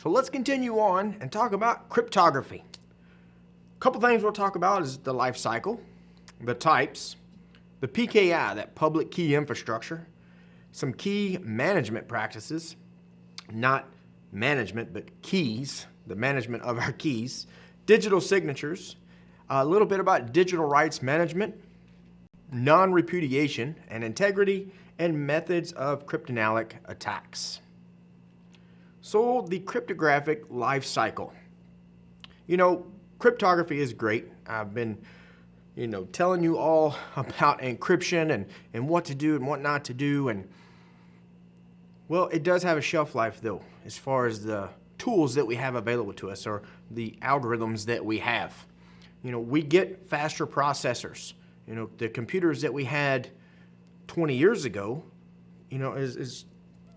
So let's continue on and talk about cryptography. A couple things we'll talk about is the life cycle, the types, the PKI, that public key infrastructure, some key management practices, not management, but keys, the management of our keys, digital signatures, a little bit about digital rights management, non-repudiation and integrity, and methods of cryptanalytic attacks. So the cryptographic life cycle. Cryptography is great. I've been, telling you all about encryption and what to do and what not to do. And well, it does have a shelf life though, as far as the tools that we have available to us or the algorithms that we have. We get faster processors. The computers that we had 20 years ago, is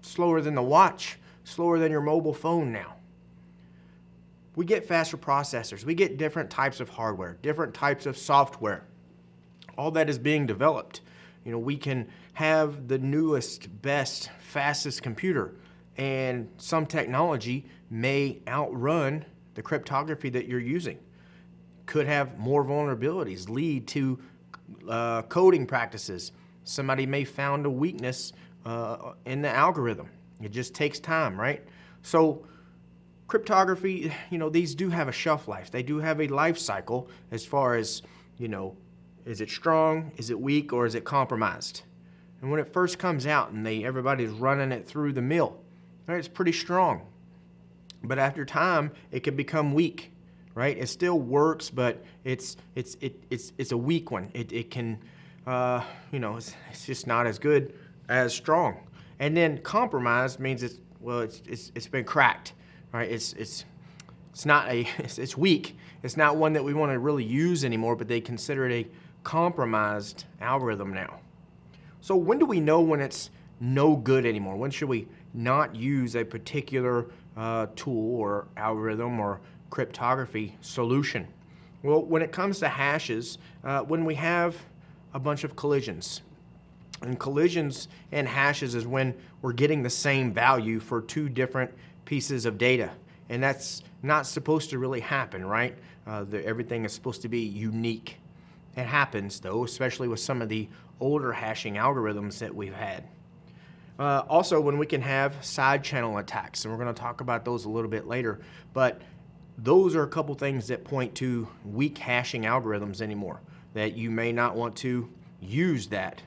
slower than the watch, slower than your mobile phone now. We get faster processors. We get different types of hardware, different types of software. All that is being developed. We can have the newest, best, fastest computer, and some technology may outrun the cryptography that you're using. Could have more vulnerabilities, lead to coding practices. Somebody may found a weakness in the algorithm. It just takes time, right? So cryptography, these do have a shelf life. They do have a life cycle as far as, is it strong, is it weak, or is it compromised? And when it first comes out and everybody's running it through the mill, right, it's pretty strong. But after time, it can become weak, right? It still works, but it's a weak one. It can, it's just not as good as strong. And then compromised means it's been cracked, right? It's weak. It's not one that we want to really use anymore, but they consider it a compromised algorithm now. So when do we know when it's no good anymore? When should we not use a particular tool or algorithm or cryptography solution? Well, when it comes to hashes, when we have a bunch of collisions. And collisions and hashes is when we're getting the same value for two different pieces of data. And that's not supposed to really happen, right? Everything is supposed to be unique. It happens, though, especially with some of the older hashing algorithms that we've had. Also, when we can have side channel attacks, and we're going to talk about those a little bit later, but those are a couple things that point to weak hashing algorithms anymore, that you may not want to use that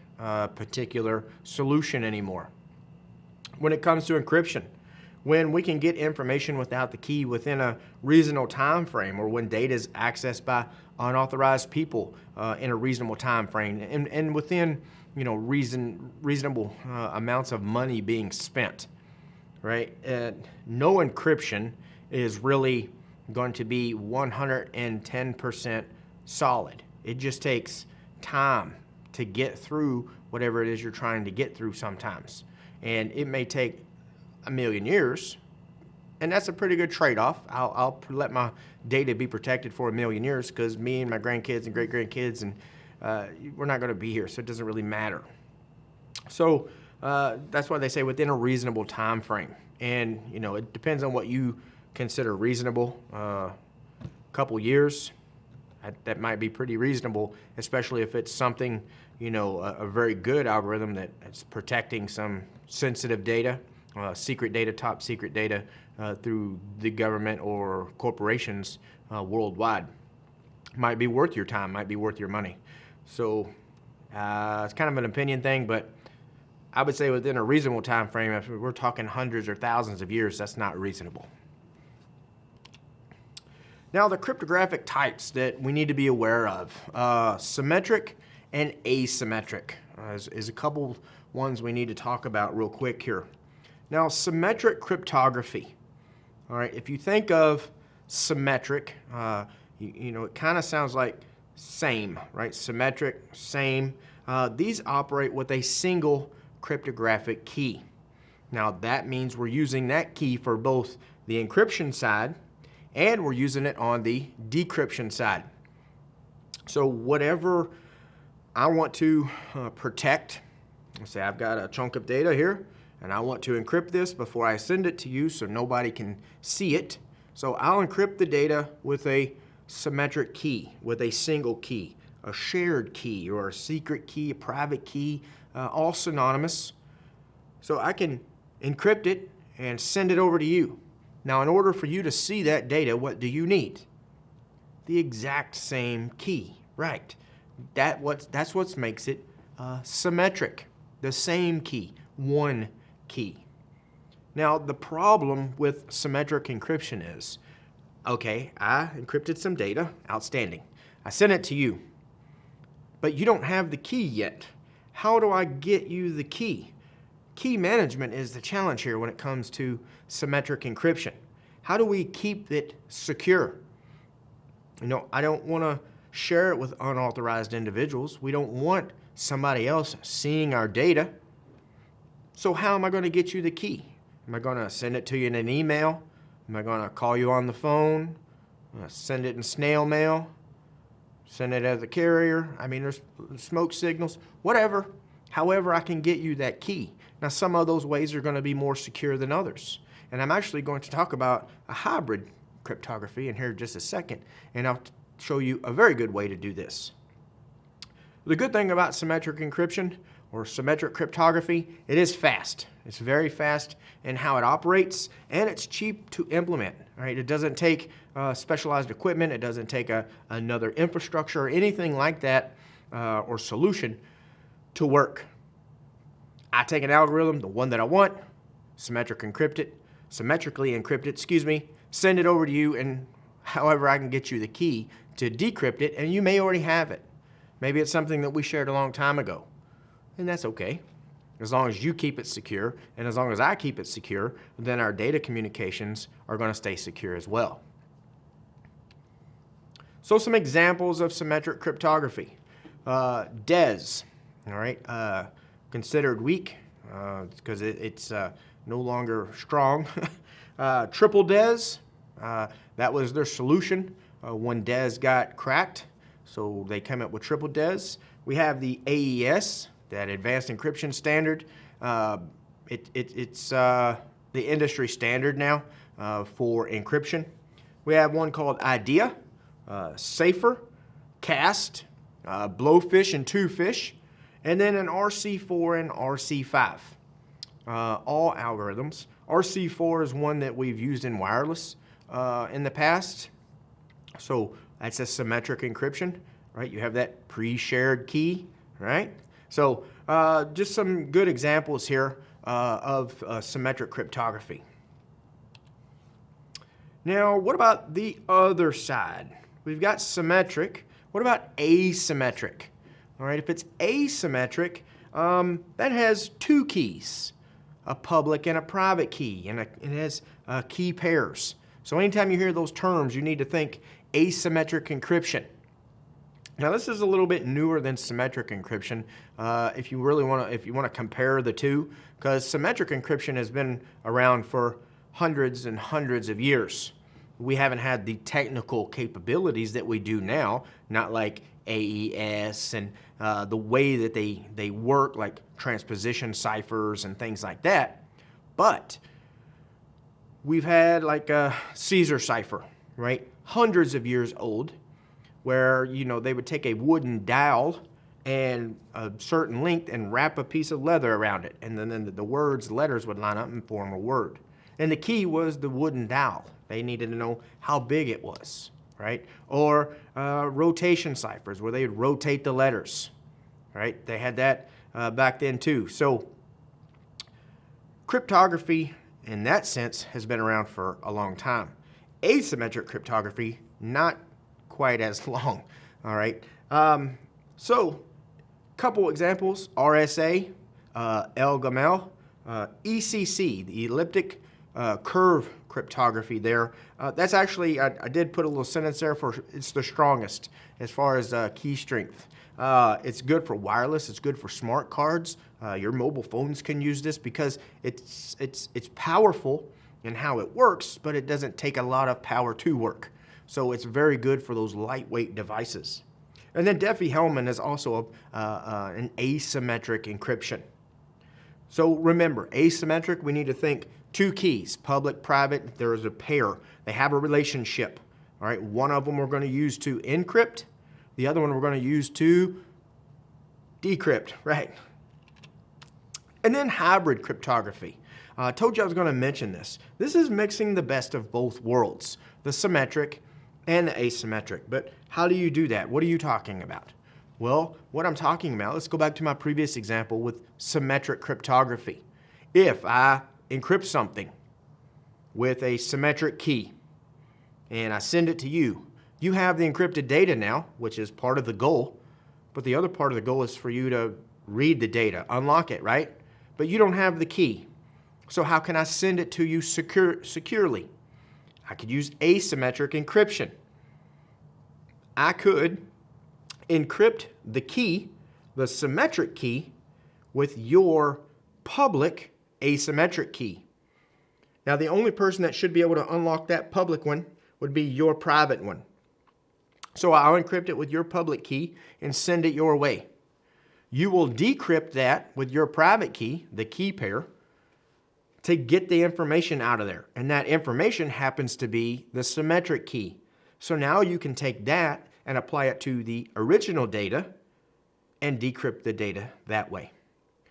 particular solution anymore. When it comes to encryption, when we can get information without the key within a reasonable time frame, or when data is accessed by unauthorized people in a reasonable time frame, and within reasonable amounts of money being spent, right? No encryption is really going to be 110% solid. It just takes time to get through whatever it is you're trying to get through sometimes. And it may take 1,000,000 years, and that's a pretty good trade-off. I'll let my data be protected for 1,000,000 years because me and my grandkids and great-grandkids, and we're not going to be here, so it doesn't really matter. So that's why they say within a reasonable time frame. And, it depends on what you consider reasonable. Couple years, that might be pretty reasonable, especially if it's something, a very good algorithm that's protecting some sensitive data, secret data, top secret data through the government or corporations worldwide. Might be worth your time, might be worth your money. So it's kind of an opinion thing, but I would say within a reasonable time frame, if we're talking hundreds or thousands of years, that's not reasonable. Now, the cryptographic types that we need to be aware of, symmetric and asymmetric is a couple ones we need to talk about real quick here. Now, symmetric cryptography, all right, if you think of symmetric, it kind of sounds like same, right? Symmetric, same. These operate with a single cryptographic key. Now, that means we're using that key for both the encryption side and we're using it on the decryption side. So whatever I want to protect, let's say I've got a chunk of data here, and I want to encrypt this before I send it to you so nobody can see it. So I'll encrypt the data with a symmetric key, with a single key, a shared key, or a secret key, a private key, all synonymous. So I can encrypt it and send it over to you. Now, in order for you to see that data, what do you need? The exact same key, right? That's what makes it symmetric. The same key, one key. Now, the problem with symmetric encryption is, okay, I encrypted some data, outstanding. I sent it to you, but you don't have the key yet. How do I get you the key? Key management is the challenge here when it comes to symmetric encryption. How do we keep it secure? You know, I don't want to share it with unauthorized individuals. We don't want somebody else seeing our data. So how am I going to get you the key? Am I going to send it to you in an email? Am I going to call you on the phone? Send it in snail mail? Send it as a carrier? I mean, there's smoke signals, whatever. However, I can get you that key. Now, some of those ways are going to be more secure than others. And I'm actually going to talk about a hybrid cryptography in here in just a second, and I'll show you a very good way to do this. The good thing about symmetric encryption or symmetric cryptography, it is fast. It's very fast in how it operates, and it's cheap to implement. Right? It doesn't take specialized equipment. It doesn't take another infrastructure or anything like that or solution to work. I take an algorithm, the one that I want, symmetrically encrypt it, send it over to you, and however I can get you the key to decrypt it, and you may already have it. Maybe it's something that we shared a long time ago, and that's okay. As long as you keep it secure, and as long as I keep it secure, then our data communications are going to stay secure as well. So some examples of symmetric cryptography. DES, all right, considered weak because it's no longer strong. Triple DES, that was their solution when DES got cracked, so they came up with triple DES. We have the AES, that advanced encryption standard. It's the industry standard now for encryption. We have one called IDEA, Safer, CAST, Blowfish and Twofish, and then an RC4 and RC5. All algorithms. RC4 is one that we've used in wireless in the past. So that's a symmetric encryption, right? You have that pre-shared key, right? So just some good examples here of symmetric cryptography. Now, what about the other side? We've got symmetric. What about asymmetric? All right, if it's asymmetric, that has two keys, a public and a private key, and it has key pairs. So anytime you hear those terms, you need to think asymmetric encryption. Now, this is a little bit newer than symmetric encryption. If you want to compare the two, because symmetric encryption has been around for hundreds and hundreds of years. We haven't had the technical capabilities that we do now, not like AES and the way that they work, like transposition ciphers and things like that. But we've had like a Caesar cipher, right? Hundreds of years old, where, you know, they would take a wooden dowel and a certain length and wrap a piece of leather around it. And then the letters would line up and form a word. And the key was the wooden dowel. They needed to know how big it was, right? Or rotation ciphers, where they would rotate the letters, right? They had that back then too. So cryptography, in that sense, has been around for a long time. Asymmetric cryptography, not quite as long, all right? So, couple examples: RSA, El-Gamal, ECC, the elliptic curve cryptography there. That's actually, I did put a little sentence there for it's the strongest as far as key strength. It's good for wireless, it's good for smart cards. Your mobile phones can use this because it's powerful in how it works, but it doesn't take a lot of power to work. So it's very good for those lightweight devices. And then Diffie-Hellman is also an asymmetric encryption. So remember, asymmetric, we need to think two keys, public, private. There is a pair. They have a relationship. All right, one of them we're going to use to encrypt. The other one we're going to use to decrypt, right? And then hybrid cryptography. I told you I was going to mention this. This is mixing the best of both worlds, the symmetric and the asymmetric. But how do you do that? What are you talking about? Well, what I'm talking about, let's go back to my previous example with symmetric cryptography. If I encrypt something with a symmetric key and I send it to you, you have the encrypted data now, which is part of the goal, but the other part of the goal is for you to read the data, unlock it, right? But you don't have the key. So how can I send it to you securely? I could use asymmetric encryption. I could encrypt the key, the symmetric key, with your public asymmetric key. Now, the only person that should be able to unlock that public one would be your private one. So I'll encrypt it with your public key and send it your way. You will decrypt that with your private key, the key pair, to get the information out of there. And that information happens to be the symmetric key. So now you can take that and apply it to the original data and decrypt the data that way.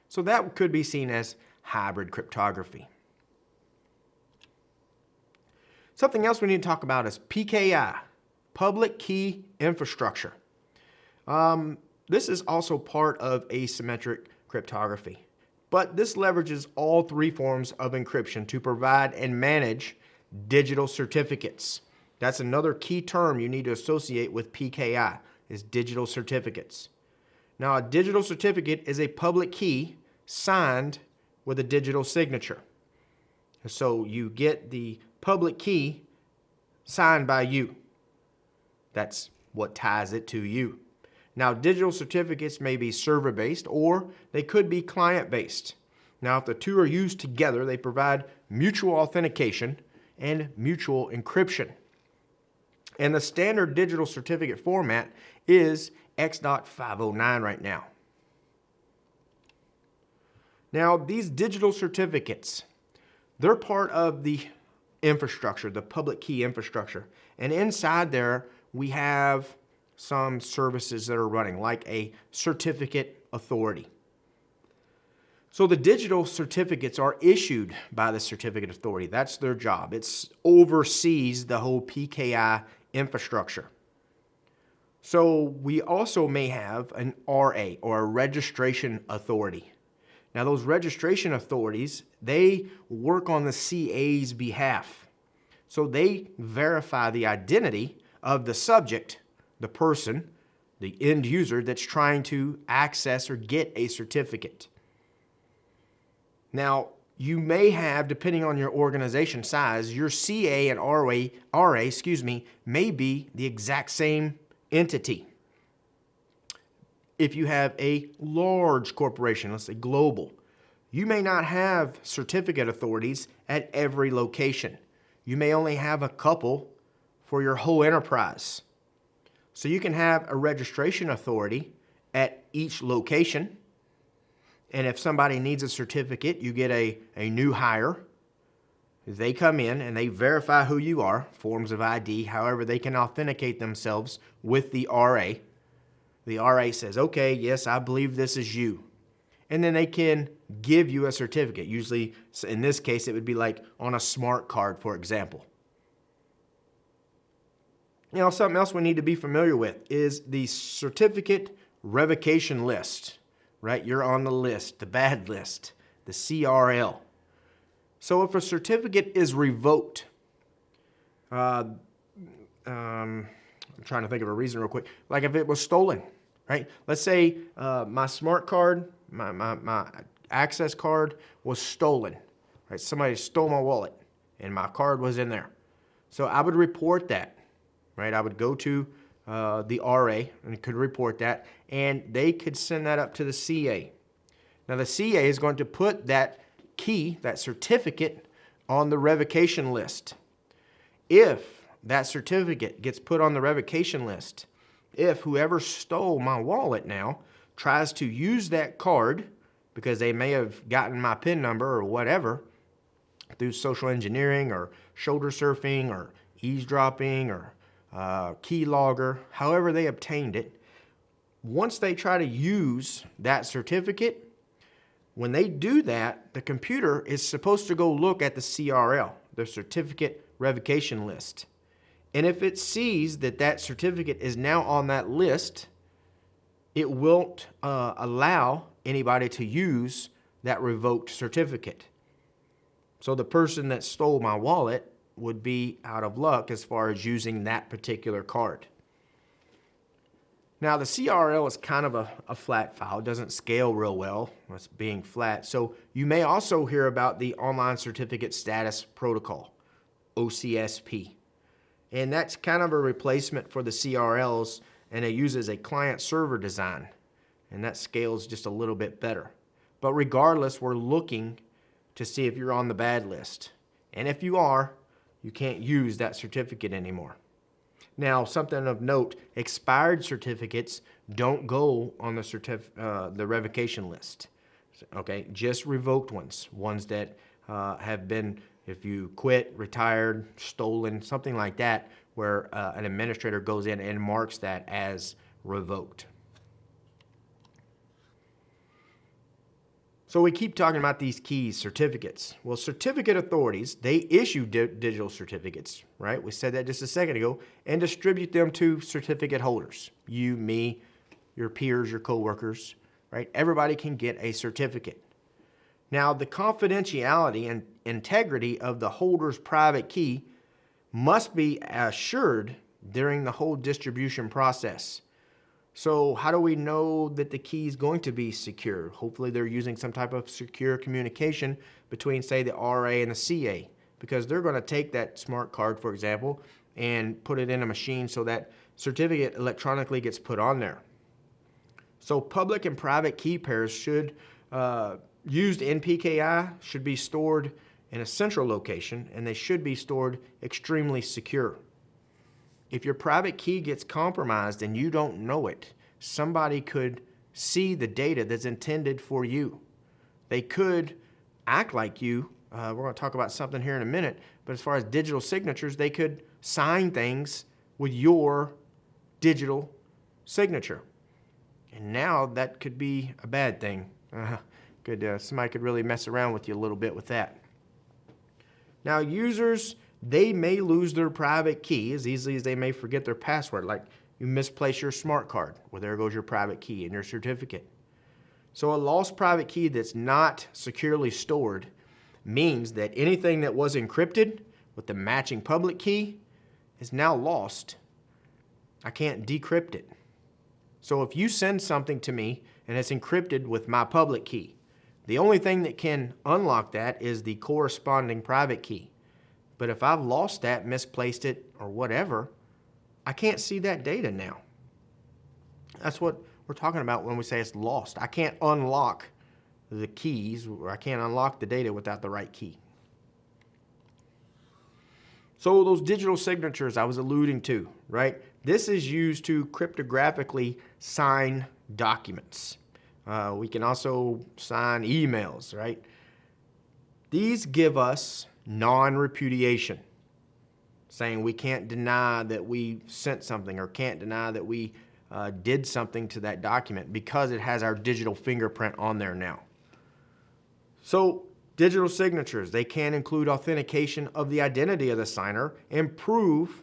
So that could be seen as hybrid cryptography. Something else we need to talk about is PKI, public key infrastructure. This is also part of asymmetric cryptography, but this leverages all three forms of encryption to provide and manage digital certificates. That's another key term you need to associate with PKI, is digital certificates. Now, a digital certificate is a public key signed with a digital signature. So you get the public key signed by you. That's what ties it to you. Now, digital certificates may be server-based or they could be client-based. Now, if the two are used together, they provide mutual authentication and mutual encryption. And the standard digital certificate format is X.509 right now. Now, these digital certificates, they're part of the infrastructure, the public key infrastructure. And inside there, we have some services that are running, like a certificate authority. So the digital certificates are issued by the certificate authority. That's their job. It oversees the whole PKI infrastructure. So we also may have an RA, or a registration authority. Now, those registration authorities, they work on the CA's behalf. So they verify the identity of the subject, the person, the end user that's trying to access or get a certificate. Now, you may have, depending on your organization size, your CA and RA, may be the exact same entity. If you have a large corporation, let's say global, you may not have certificate authorities at every location. You may only have a couple for your whole enterprise. So you can have a registration authority at each location. And if somebody needs a certificate, you get a new hire. They come in and they verify who you are, forms of ID, however they can authenticate themselves with the RA. The RA says, okay, yes, I believe this is you. And then they can give you a certificate. Usually, in this case, it would be like on a smart card, for example. You know, something else we need to be familiar with is the certificate revocation list, right? You're on the list, the bad list, the CRL. So if a certificate is revoked, I'm trying to think of a reason real quick, like if it was stolen, right? Let's say my smart card, my access card was stolen, right? Somebody stole my wallet and my card was in there. So I would report that, right? I would go to the RA and could report that, and they could send that up to the CA. Now the CA is going to put that key, that certificate, on the revocation list. If that certificate gets put on the revocation list, if whoever stole my wallet now tries to use that card because they may have gotten my PIN number or whatever through social engineering or shoulder surfing or eavesdropping or keylogger, however they obtained it. Once they try to use that certificate, when they do that, the computer is supposed to go look at the CRL, the certificate revocation list. And if it sees that that certificate is now on that list, it won't allow anybody to use that revoked certificate. So the person that stole my wallet would be out of luck as far as using that particular card. Now the CRL is kind of a flat file. It doesn't scale real well, it's being flat. So you may also hear about the Online Certificate Status Protocol, OCSP. And that's kind of a replacement for the CRLs, and it uses a client-server design, and that scales just a little bit better. But regardless, we're looking to see if you're on the bad list. And if you are, you can't use that certificate anymore. Now, something of note, expired certificates don't go on the revocation list. Okay, just revoked ones that have been, if you quit, retired, stolen, something like that, where an administrator goes in and marks that as revoked. So we keep talking about these keys, certificates. Well, certificate authorities, they issue digital certificates, right? We said that just a second ago, and distribute them to certificate holders. You, me, your peers, your coworkers, right? Everybody can get a certificate. Now, the confidentiality and integrity of the holder's private key must be assured during the whole distribution process. So how do we know that the key is going to be secure? Hopefully they're using some type of secure communication between, say, the RA and the CA, because they're going to take that smart card, for example, and put it in a machine so that certificate electronically gets put on there. So public and private key pairs should, used in PKI, should be stored in a central location, and they should be stored extremely secure. If your private key gets compromised and you don't know it, somebody could see the data that's intended for you. They could act like you. We're going to talk about something here in a minute, but as far as digital signatures, they could sign things with your digital signature. And now that could be a bad thing. Somebody could really mess around with you a little bit with that. Now, users, they may lose their private key as easily as they may forget their password. Like you misplace your smart card, well, there goes your private key and your certificate. So a lost private key that's not securely stored means that anything that was encrypted with the matching public key is now lost. I can't decrypt it. So if you send something to me and it's encrypted with my public key, the only thing that can unlock that is the corresponding private key. But if I've lost that, misplaced it, or whatever, I can't see that data now. That's what we're talking about when we say it's lost. I can't unlock the keys, or I can't unlock the data without the right key. So those digital signatures I was alluding to, right? This is used to cryptographically sign documents. We can also sign emails, right? These give us non-repudiation, saying we can't deny that we sent something or can't deny that we did something to that document because it has our digital fingerprint on there now. So digital signatures, they can include authentication of the identity of the signer and proof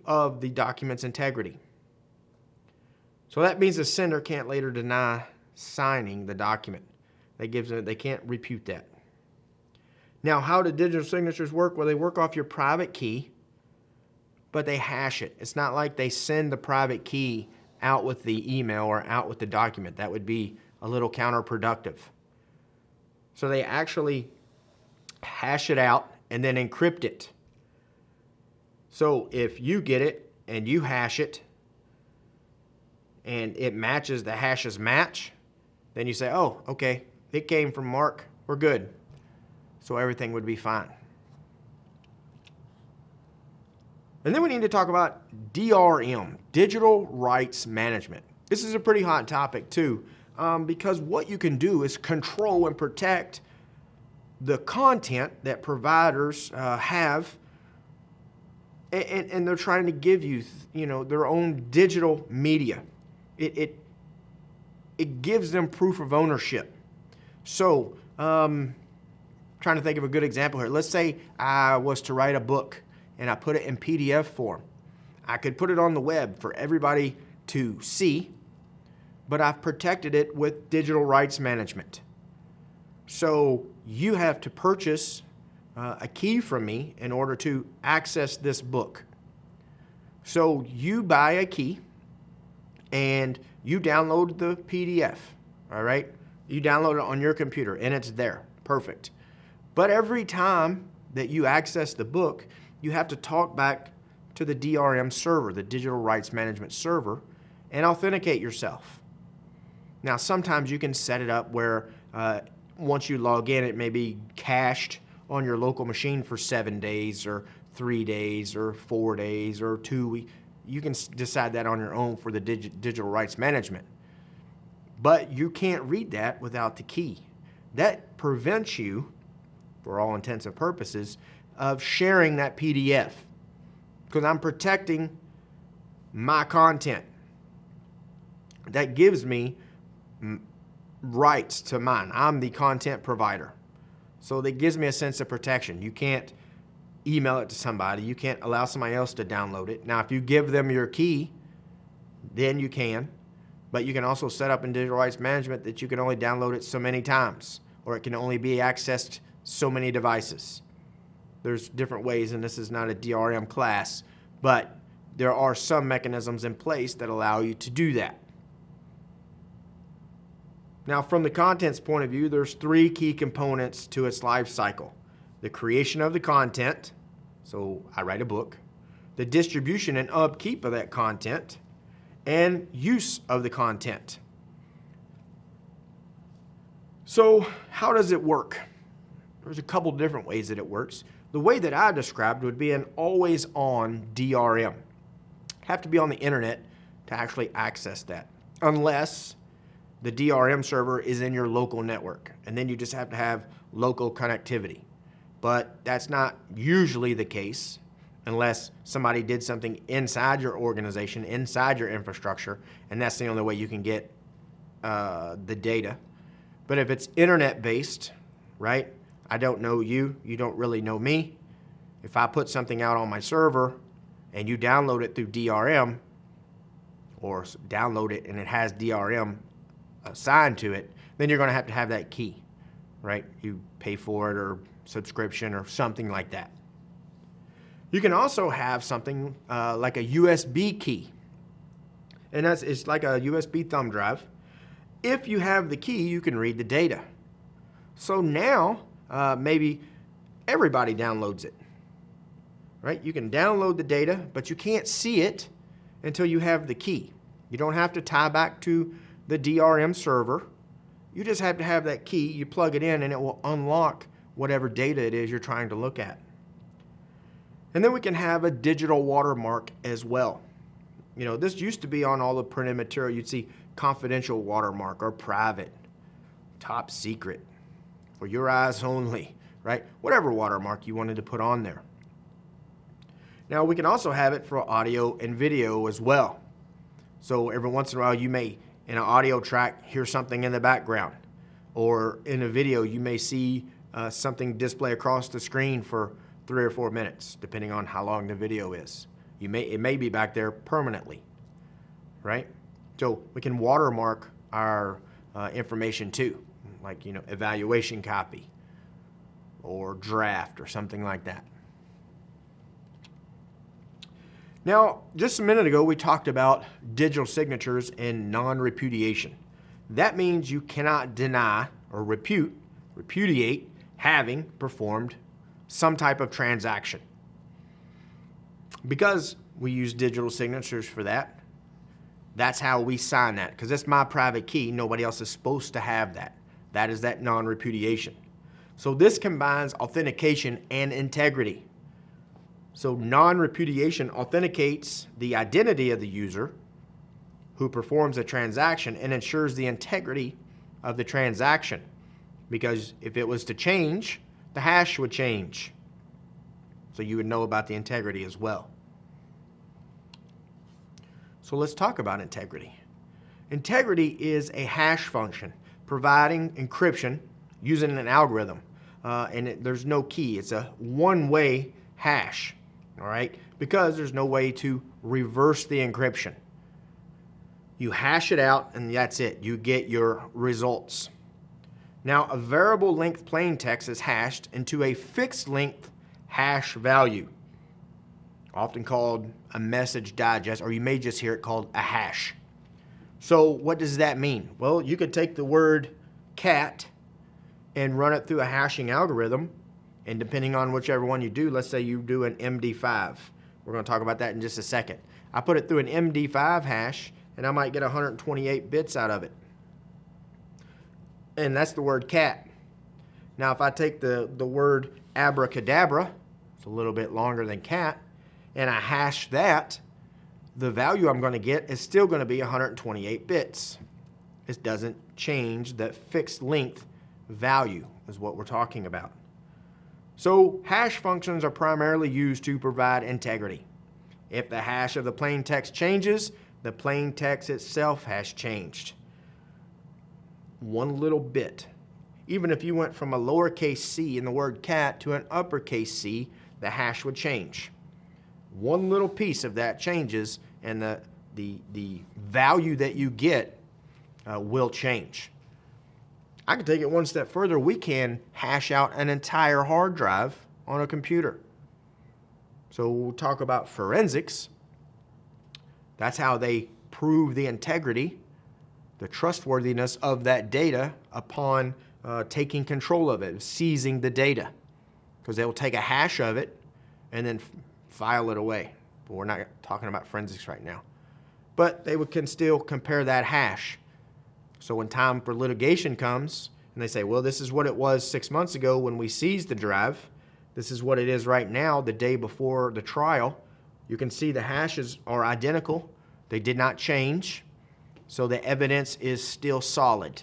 of the document's integrity. So that means the sender can't later deny signing the document. They can't repute that. Now, how do digital signatures work? Well, they work off your private key, but they hash it. It's not like they send the private key out with the email or out with the document. That would be a little counterproductive. So they actually hash it out and then encrypt it. So if you get it and you hash it and it matches, the hashes match, then you say, oh, okay, it came from Mark, we're good. So everything would be fine. And then we need to talk about DRM, Digital Rights Management. This is a pretty hot topic too. because what you can do is control and protect the content that providers have, and they're trying to give you, their own digital media. It gives them proof of ownership. So, trying to think of a good example here. Let's say I was to write a book and I put it in PDF form. I could put it on the web for everybody to see, but I've protected it with digital rights management. So you have to purchase a key from me in order to access this book. So you buy a key and you download the PDF, all right? You download it on your computer and it's there, perfect. But every time that you access the book, you have to talk back to the DRM server, the Digital Rights Management Server, and authenticate yourself. Now, sometimes you can set it up where once you log in, it may be cached on your local machine for 7 days or 3 days or 4 days or 2 weeks. You can decide that on your own for the digital rights management. But you can't read that without the key. That prevents you, for all intents and purposes, of sharing that PDF because I'm protecting my content. That gives me rights to mine. I'm the content provider. So that gives me a sense of protection. You can't email it to somebody. You can't allow somebody else to download it. Now, if you give them your key, then you can. But you can also set up in digital rights management that you can only download it so many times, or it can only be accessed so many devices. There's different ways, and this is not a DRM class, but there are some mechanisms in place that allow you to do that. Now, from the content's point of view, there's 3 key components to its life cycle. The creation of the content, so I write a book, the distribution and upkeep of that content, and use of the content. So how does it work? There's a couple different ways that it works. The way that I described would be an always-on DRM. Have to be on the internet to actually access that, unless the DRM server is in your local network, and then you just have to have local connectivity. But that's not usually the case unless somebody did something inside your organization, inside your infrastructure, and that's the only way you can get the data. But if it's internet-based, right, I don't know you, you don't really know me. If I put something out on my server and you download it through DRM, or download it and it has DRM assigned to it, then you're going to have that key, right? You pay for it or subscription or something like that. You can also have something like a USB key, and it's like a USB thumb drive. If you have the key, you can read the data. So now maybe everybody downloads it, right? You can download the data, but you can't see it until you have the key. You don't have to tie back to the DRM server. You just have to have that key. You plug it in and it will unlock whatever data it is you're trying to look at. And then we can have a digital watermark as well. You know, this used to be on all the printed material. You'd see confidential watermark or private, top secret, for your eyes only, right? Whatever watermark you wanted to put on there. Now we can also have it for audio and video as well. So every once in a while you may, in an audio track, hear something in the background. Or in a video you may see something display across the screen for 3 or 4 minutes, depending on how long the video is. It may be back there permanently, right? So we can watermark our information too, like, you know, evaluation copy or draft or something like that. Now, just a minute ago, we talked about digital signatures and non-repudiation. That means you cannot deny or repudiate having performed some type of transaction. Because we use digital signatures for that, that's how we sign that. Because that's my private key, nobody else is supposed to have that. That is that non-repudiation. So this combines authentication and integrity. So non-repudiation authenticates the identity of the user who performs a transaction and ensures the integrity of the transaction. Because if it was to change, the hash would change. So you would know about the integrity as well. So let's talk about integrity. Integrity is a hash function providing encryption using an algorithm. There's no key. It's a one-way hash, all right? Because there's no way to reverse the encryption. You hash it out and that's it. You get your results. Now, a variable length plain text is hashed into a fixed length hash value, often called a message digest, or you may just hear it called a hash. So what does that mean? Well, you could take the word cat and run it through a hashing algorithm, and depending on whichever one you do, let's say you do an MD5. We're going to talk about that in just a second. I put it through an MD5 hash, and I might get 128 bits out of it. And that's the word cat. Now, if I take the word abracadabra, it's a little bit longer than cat, and I hash that, the value I'm going to get is still going to be 128 bits. It doesn't change. That fixed length value is what we're talking about. So hash functions are primarily used to provide integrity. If the hash of the plain text changes, the plain text itself has changed. One little bit. Even if you went from a lowercase c in the word cat to an uppercase C, the hash would change. One little piece of that changes, and the value that you get will change. I can take it one step further. We can hash out an entire hard drive on a computer. So we'll talk about forensics. That's how they prove the integrity, the trustworthiness of that data upon taking control of it, seizing the data. Because they will take a hash of it and then file it away. But we're not talking about forensics right now. But they can still compare that hash. So when time for litigation comes and they say, well, this is what it was 6 months ago when we seized the drive. This is what it is right now, the day before the trial. You can see the hashes are identical. They did not change. So the evidence is still solid.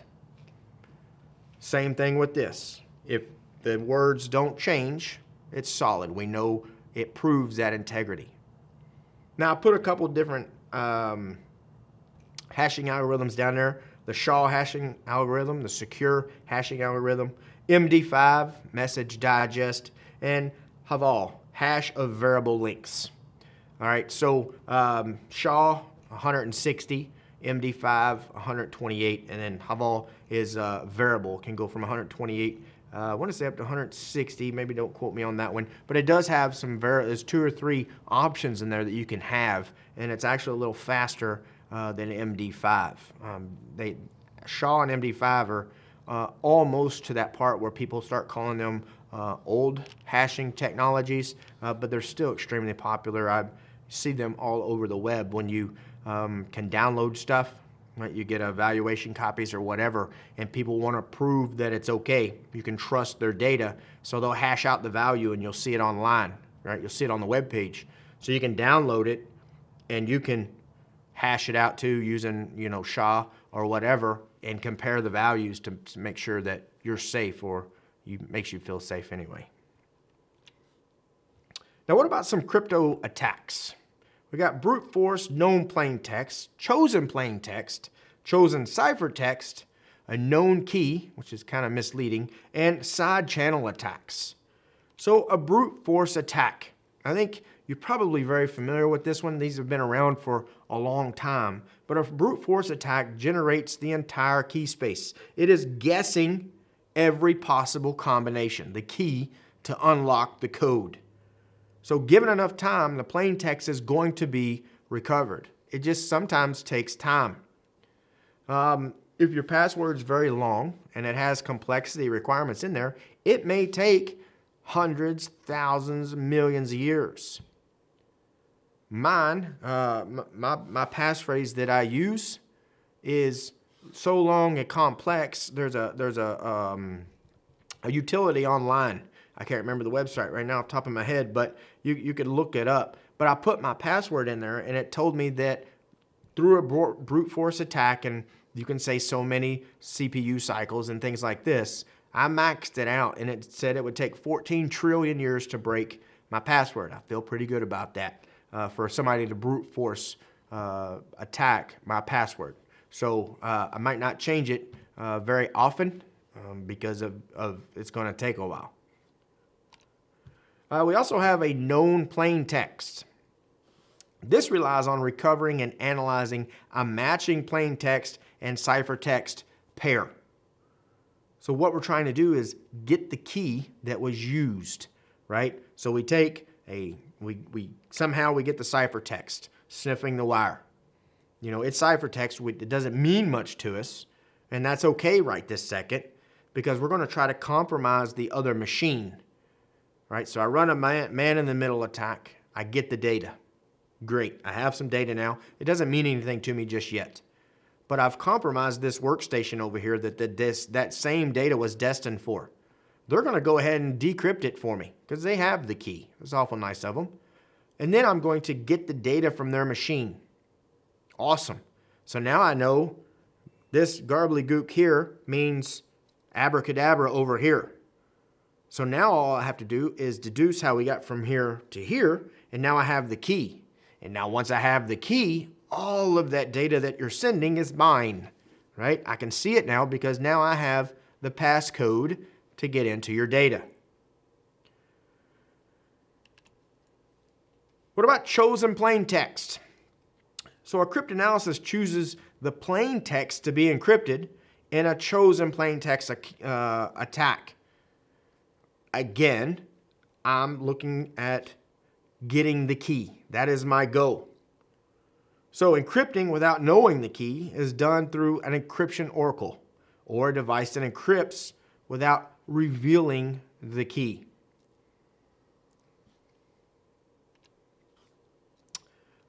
Same thing with this. If the words don't change, it's solid. We know it proves that integrity. Now, I put a couple different hashing algorithms down there. The SHA hashing algorithm, the secure hashing algorithm, MD5, message digest, and Haval, hash of variable lengths. All right, so SHA, 160, MD5, 128, and then Haval is variable, can go from 128, I want to say up to 160, maybe don't quote me on that one, but it does have some, there's 2 or 3 options in there that you can have, and it's actually a little faster than MD5. SHA and MD5 are almost to that part where people start calling them old hashing technologies, but they're still extremely popular. I see them all over the web when you can download stuff. Right? You get evaluation copies or whatever, and people want to prove that it's okay. You can trust their data, so they'll hash out the value, and you'll see it online. Right? You'll see it on the web page, so you can download it, and you can hash it out too using SHA or whatever, and compare the values to make sure that you're safe, or makes you feel safe anyway. Now, what about some crypto attacks? We got brute force, known plain text, chosen ciphertext, a known key, which is kind of misleading, and side channel attacks. So a brute force attack. I think you're probably very familiar with this one. These have been around for a long time. But a brute force attack generates the entire key space. It is guessing every possible combination, the key to unlock the code. So given enough time, the plain text is going to be recovered. It just sometimes takes time. If your password's very long and it has complexity requirements in there, it may take hundreds, thousands, millions of years. Mine, my passphrase that I use is so long and complex. There's a utility online. I can't remember the website right now off the top of my head, but you could look it up. But I put my password in there, and it told me that through a brute force attack, and you can say so many CPU cycles and things like this, I maxed it out, and it said it would take 14 trillion years to break my password. I feel pretty good about that for somebody to brute force attack my password. So I might not change it very often because of it's going to take a while. We also have a known plain text. This relies on recovering and analyzing a matching plain text and ciphertext pair. So what we're trying to do is get the key that was used, right? So we take somehow we get the ciphertext, sniffing the wire. You know, it's ciphertext. It doesn't mean much to us, and that's okay right this second, because we're going to try to compromise the other machine, right? So I run a man-in-the-middle attack. I get the data. Great. I have some data now. It doesn't mean anything to me just yet, but I've compromised this workstation over here that same data was destined for. They're going to go ahead and decrypt it for me because they have the key. It's awful nice of them. And then I'm going to get the data from their machine. Awesome. So now I know this garbly-gook here means abracadabra over here. So now all I have to do is deduce how we got from here to here, and now I have the key. And now once I have the key, all of that data that you're sending is mine, right? I can see it now because now I have the passcode to get into your data. What about chosen plain text? So a cryptanalysis chooses the plain text to be encrypted in a chosen plain text attack. Again, I'm looking at getting the key. That is my goal. So encrypting without knowing the key is done through an encryption oracle, or a device that encrypts without revealing the key.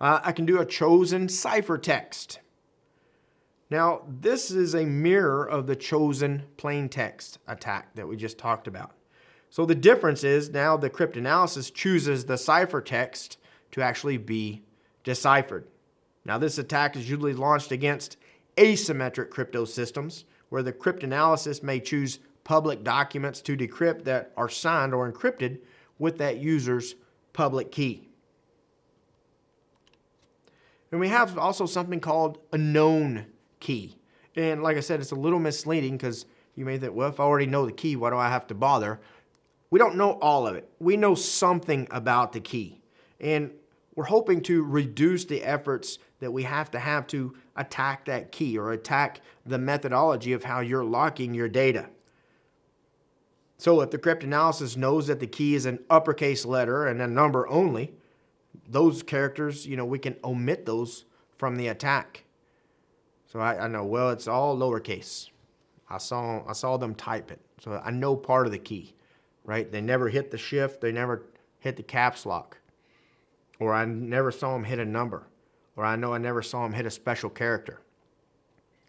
I can do a chosen ciphertext. Now, this is a mirror of the chosen plain text attack that we just talked about. So the difference is now the cryptanalysis chooses the ciphertext to actually be deciphered. Now, this attack is usually launched against asymmetric crypto systems, where the cryptanalysis may choose public documents to decrypt that are signed or encrypted with that user's public key. And we have also something called a known key. And like I said, it's a little misleading because you may think, well, if I already know the key, why do I have to bother? We don't know all of it. We know something about the key. And we're hoping to reduce the efforts that we have to attack that key or attack the methodology of how you're locking your data. So if the cryptanalysis knows that the key is an uppercase letter and a number only, those characters, we can omit those from the attack. So I know, well, it's all lowercase. I saw them type it. So I know part of the key, right? They never hit the shift. They never hit the caps lock. Or I never saw them hit a number. Or I know I never saw them hit a special character.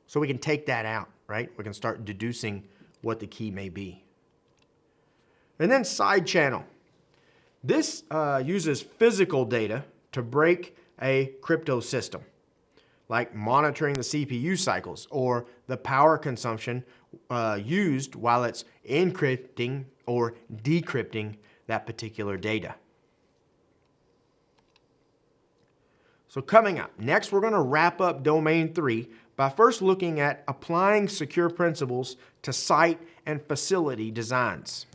So we can take that out, right? We can start deducing what the key may be. And then side channel. This uses physical data to break a crypto system, like monitoring the CPU cycles or the power consumption used while it's encrypting or decrypting that particular data. So coming up, next we're going to wrap up Domain 3 by first looking at applying secure principles to site and facility designs.